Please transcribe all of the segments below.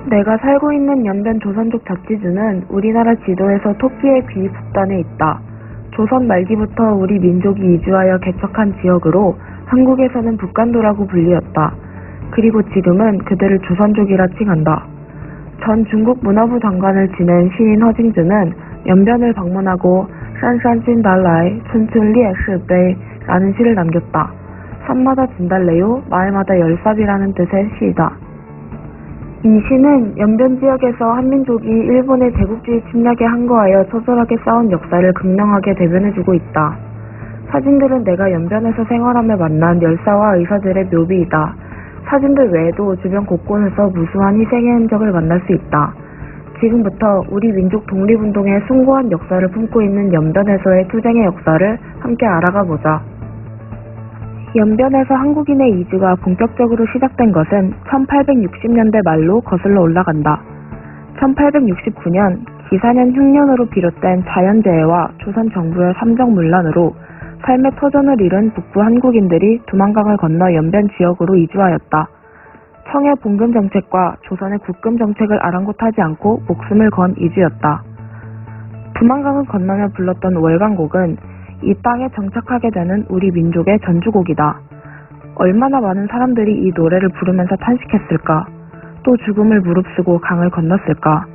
내가 살고 있는 연변 조선족 자치주는 우리나라 지도에서 토끼의 귀 북단에 있다. 조선 말기부터 우리 민족이 이주하여 개척한 지역으로 한국에서는 북간도라고 불리었다. 그리고 지금은 그들을 조선족이라 칭한다. 전 중국 문화부 장관을 지낸 시인 허징즈는 연변을 방문하고 산산 진달라이 춘춘리에 시베이 라는 시를 남겼다. 산마다 진달래요, 마을마다 열삽이라는 뜻의 시이다. 이 시는 연변 지역에서 한민족이 일본의 제국주의 침략에 항거하여 처절하게 싸운 역사를 극명하게 대변해주고 있다. 사진들은 내가 연변에서 생활하며 만난 열사와 의사들의 묘비이다. 사진들 외에도 주변 곳곳에서 무수한 희생의 흔적을 만날 수 있다. 지금부터 우리 민족 독립운동의 숭고한 역사를 품고 있는 연변에서의 투쟁의 역사를 함께 알아가 보자. 연변에서 한국인의 이주가 본격적으로 시작된 것은 1860년대 말로 거슬러 올라간다. 1869년 기사년 흉년으로 비롯된 자연재해와 조선 정부의 삼정문란으로 삶의 터전을 잃은 북부 한국인들이 두만강을 건너 연변 지역으로 이주하였다. 청의 봉금 정책과 조선의 국금 정책을 아랑곳하지 않고 목숨을 건 이주였다. 두만강을 건너며 불렀던 월간곡은 이 땅에 정착하게 되는 우리 민족의 전주곡이다. 얼마나 많은 사람들이 이 노래를 부르면서 탄식했을까? 또 죽음을 무릅쓰고 강을 건넜을까?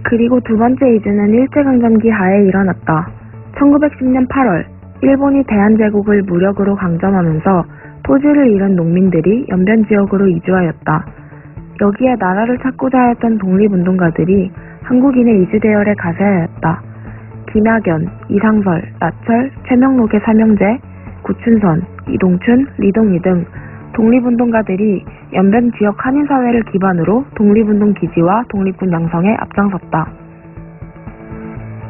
그리고 두 번째 이주는 일제강점기 하에 일어났다. 1910년 8월, 일본이 대한제국을 무력으로 강점하면서 토지를 잃은 농민들이 연변 지역으로 이주하였다. 여기에 나라를 찾고자 하였던 독립운동가들이 한국인의 이주 대열에 가세하였다. 김학연, 이상설, 나철, 최명록의 삼형제, 구춘선, 이동춘, 리동희 등 독립운동가들이 연변 지역 한인사회를 기반으로 독립운동 기지와 독립군 양성에 앞장섰다.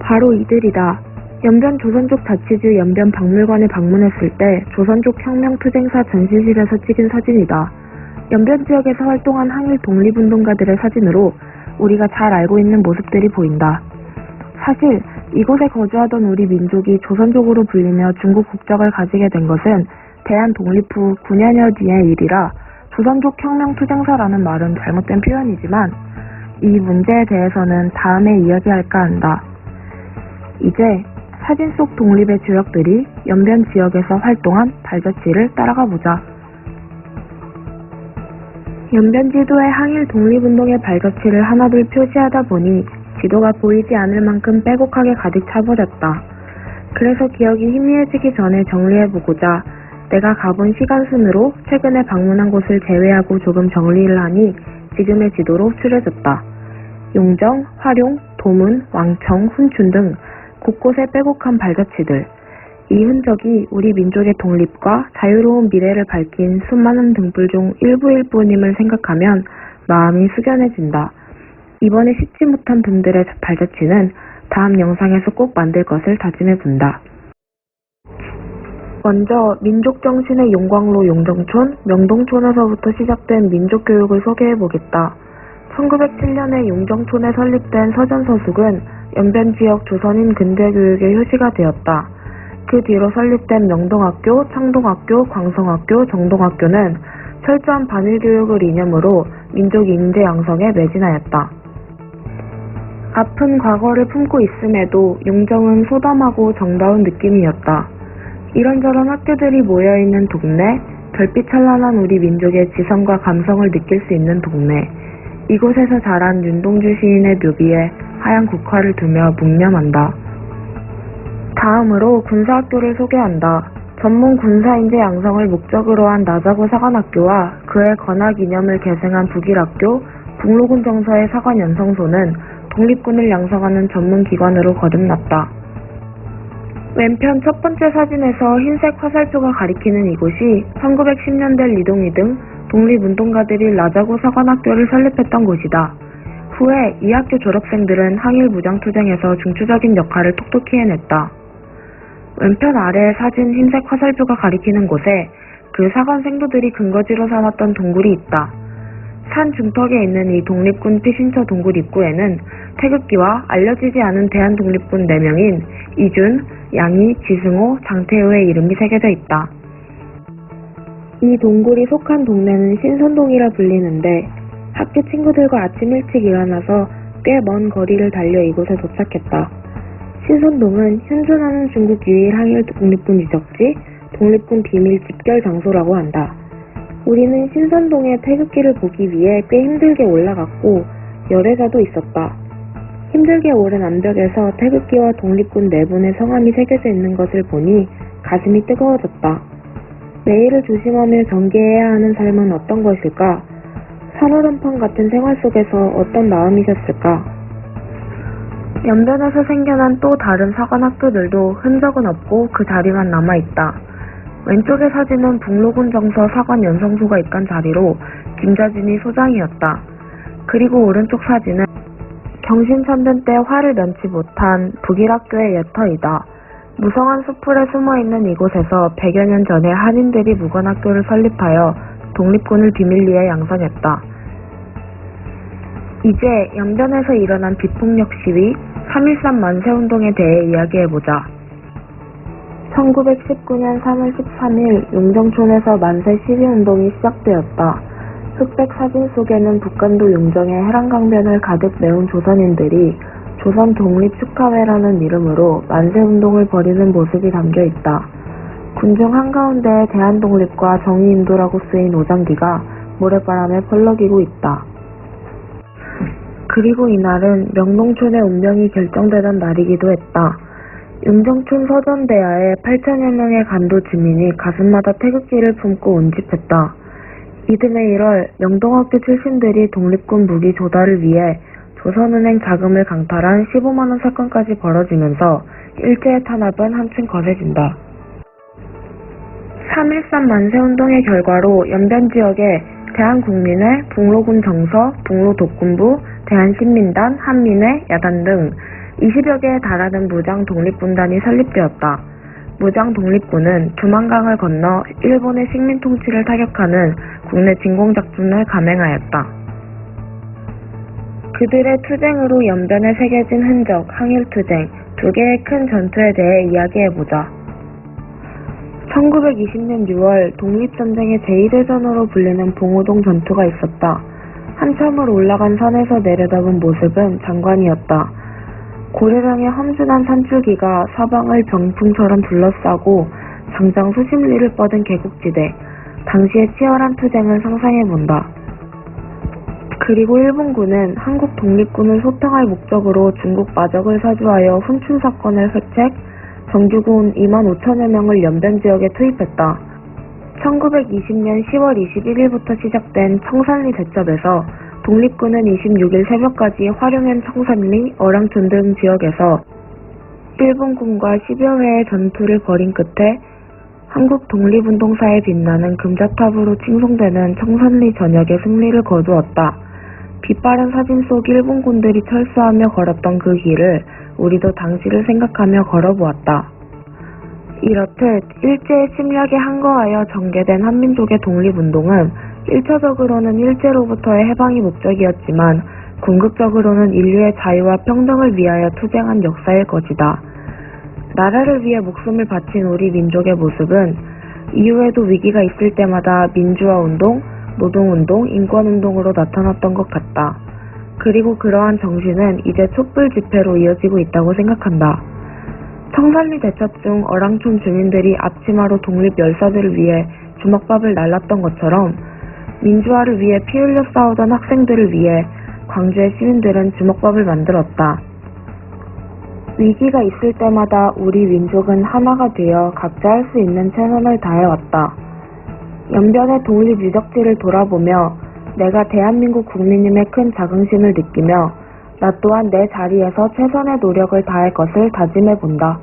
바로 이들이다. 연변 조선족 자치주 연변 박물관에 방문했을 때 조선족 혁명투쟁사 전시실에서 찍은 사진이다. 연변 지역에서 활동한 항일 독립운동가들의 사진으로 우리가 잘 알고 있는 모습들이 보인다. 사실 이곳에 거주하던 우리 민족이 조선족으로 불리며 중국 국적을 가지게 된 것은 대한 독립 후 9년여 뒤의 일이라 조선족 혁명투쟁사라는 말은 잘못된 표현이지만 이 문제에 대해서는 다음에 이야기할까 한다. 이제 사진 속 독립의 주역들이 연변 지역에서 활동한 발자취를 따라가 보자. 연변 지도에 항일 독립운동의 발자취를 하나둘 표시하다 보니 지도가 보이지 않을 만큼 빼곡하게 가득 차버렸다. 그래서 기억이 희미해지기 전에 정리해보고자 내가 가본 시간순으로 최근에 방문한 곳을 제외하고 조금 정리를 하니 지금의 지도로 추려졌다. 용정, 화룡, 도문, 왕청, 훈춘 등 곳곳에 빼곡한 발자취들. 이 흔적이 우리 민족의 독립과 자유로운 미래를 밝힌 수많은 등불 중 일부일 뿐임을 생각하면 마음이 숙연해진다. 이번에 씻지 못한 등들의 발자취는 다음 영상에서 꼭 만들 것을 다짐해본다. 먼저 민족정신의 용광로 용정촌, 명동촌에서부터 시작된 민족교육을 소개해보겠다. 1907년에 용정촌에 설립된 서전서숙은 연변 지역 조선인 근대교육의 효시가 되었다. 그 뒤로 설립된 명동학교, 창동학교, 광성학교, 정동학교는 철저한 반일교육을 이념으로 민족 인재 양성에 매진하였다. 아픈 과거를 품고 있음에도 용정은 소담하고 정다운 느낌이었다. 이런저런 학교들이 모여있는 동네, 별빛 찬란한 우리 민족의 지성과 감성을 느낄 수 있는 동네. 이곳에서 자란 윤동주 시인의 묘비에 하얀 국화를 두며 묵념한다. 다음으로 군사학교를 소개한다. 전문 군사인재 양성을 목적으로 한 나자고 사관학교와 그의 건학 이념을 계승한 북일학교, 북로군 정서의 사관연성소는 독립군을 양성하는 전문 기관으로 거듭났다. 왼편 첫 번째 사진에서 흰색 화살표가 가리키는 이곳이 1910년대 리동희 등 독립운동가들이 나자고 사관학교를 설립했던 곳이다. 후에 이 학교 졸업생들은 항일 무장투쟁에서 중추적인 역할을 톡톡히 해냈다. 왼편 아래의 사진 흰색 화살표가 가리키는 곳에 그 사관 생도들이 근거지로 삼았던 동굴이 있다. 산 중턱에 있는 이 독립군 피신처 동굴 입구에는 태극기와 알려지지 않은 대한독립군 4명인 이준, 양희, 지승호, 장태우의 이름이 새겨져 있다. 이 동굴이 속한 동네는 신선동이라 불리는데 학교 친구들과 아침 일찍 일어나서 꽤 먼 거리를 달려 이곳에 도착했다. 신선동은 현존하는 중국 유일 항일 독립군 유적지, 독립군 비밀 집결 장소라고 한다. 우리는 신선동의 태극기를 보기 위해 꽤 힘들게 올라갔고 열애자도 있었다. 힘들게 오른 암벽에서 태극기와 독립군 네 분의 성함이 새겨져 있는 것을 보니 가슴이 뜨거워졌다. 내일을 조심하며 경계해야 하는 삶은 어떤 것일까? 산호단판 같은 생활 속에서 어떤 마음이셨을까? 연변에서 생겨난 또 다른 사관 학교들도 흔적은 없고 그 자리만 남아있다. 왼쪽의 사진은 북로군 정서 사관 연성소가 입간 자리로 김자진이 소장이었다. 그리고 오른쪽 사진은 경신천변 때 화를 면치 못한 북일학교의 예터이다. 무성한 수풀에 숨어있는 이곳에서 100여 년 전에 한인들이 무관학교를 설립하여 독립군을 비밀리에 양성했다. 이제 연변에서 일어난 비폭력 시위, 3.13 만세운동에 대해 이야기해보자. 1919년 3월 13일 용정촌에서 만세 시위운동이 시작되었다. 흑백 사진 속에는 북간도 용정의 해랑강변을 가득 메운 조선인들이 조선 독립 축하회라는 이름으로 만세운동을 벌이는 모습이 담겨있다. 군중 한가운데에 대한독립과 정의인도라고 쓰인 오장기가 모래바람에 펄럭이고 있다. 그리고 이날은 명동촌의 운명이 결정되던 날이기도 했다. 용정촌 서전대야에 8천여 명의 간도 주민이 가슴마다 태극기를 품고 운집했다. 이듬해 1월 명동학교 출신들이 독립군 무기 조달을 위해 조선은행 자금을 강탈한 15만원 사건까지 벌어지면서 일제의 탄압은 한층 거세진다. 3.13 만세운동의 결과로 연변 지역에 대한국민회, 북로군 정서, 북로독군부, 대한신민단, 한민회, 야단 등 20여 개에 달하는 무장 독립군단이 설립되었다. 무장 독립군은 두만강을 건너 일본의 식민 통치를 타격하는 국내 진공작전을 감행하였다. 그들의 투쟁으로 연변에 새겨진 흔적, 항일투쟁, 두 개의 큰 전투에 대해 이야기해보자. 1920년 6월 독립전쟁의 제2대전으로 불리는 봉오동 전투가 있었다. 한참을 올라간 산에서 내려다본 모습은 장관이었다. 고래량의 험준한 산줄기가 사방을 병풍처럼 둘러싸고 장장 수십 리를 뻗은 계곡지대, 당시의 치열한 투쟁을 상상해본다. 그리고 일본군은 한국 독립군을 소탕할 목적으로 중국 마적을 사주하여 훈춘 사건을 획책, 정규군 2만 5천여 명을 연변 지역에 투입했다. 1920년 10월 21일부터 시작된 청산리 대첩에서 독립군은 26일 새벽까지 화룡현, 청산리, 어랑촌 등 지역에서 일본군과 10여 회의 전투를 벌인 끝에 한국 독립운동사에 빛나는 금자탑으로 칭송되는 청산리 전역의 승리를 거두었다. 빛바랜 사진 속 일본군들이 철수하며 걸었던 그 길을 우리도 당시를 생각하며 걸어보았다. 이렇듯 일제의 침략에 항거하여 전개된 한민족의 독립운동은 1차적으로는 일제로부터의 해방이 목적이었지만 궁극적으로는 인류의 자유와 평등을 위하여 투쟁한 역사일 것이다. 나라를 위해 목숨을 바친 우리 민족의 모습은 이후에도 위기가 있을 때마다 민주화운동, 노동운동, 인권운동으로 나타났던 것 같다. 그리고 그러한 정신은 이제 촛불 집회로 이어지고 있다고 생각한다. 청산리 대첩 중 어랑촌 주민들이 앞치마로 독립 열사들을 위해 주먹밥을 날랐던 것처럼 민주화를 위해 피 흘려 싸우던 학생들을 위해 광주의 시민들은 주먹밥을 만들었다. 위기가 있을 때마다 우리 민족은 하나가 되어 각자 할 수 있는 최선을 다해왔다. 연변의 독립 유적지를 돌아보며 내가 대한민국 국민임의 큰 자긍심을 느끼며 나 또한 내 자리에서 최선의 노력을 다할 것을 다짐해본다.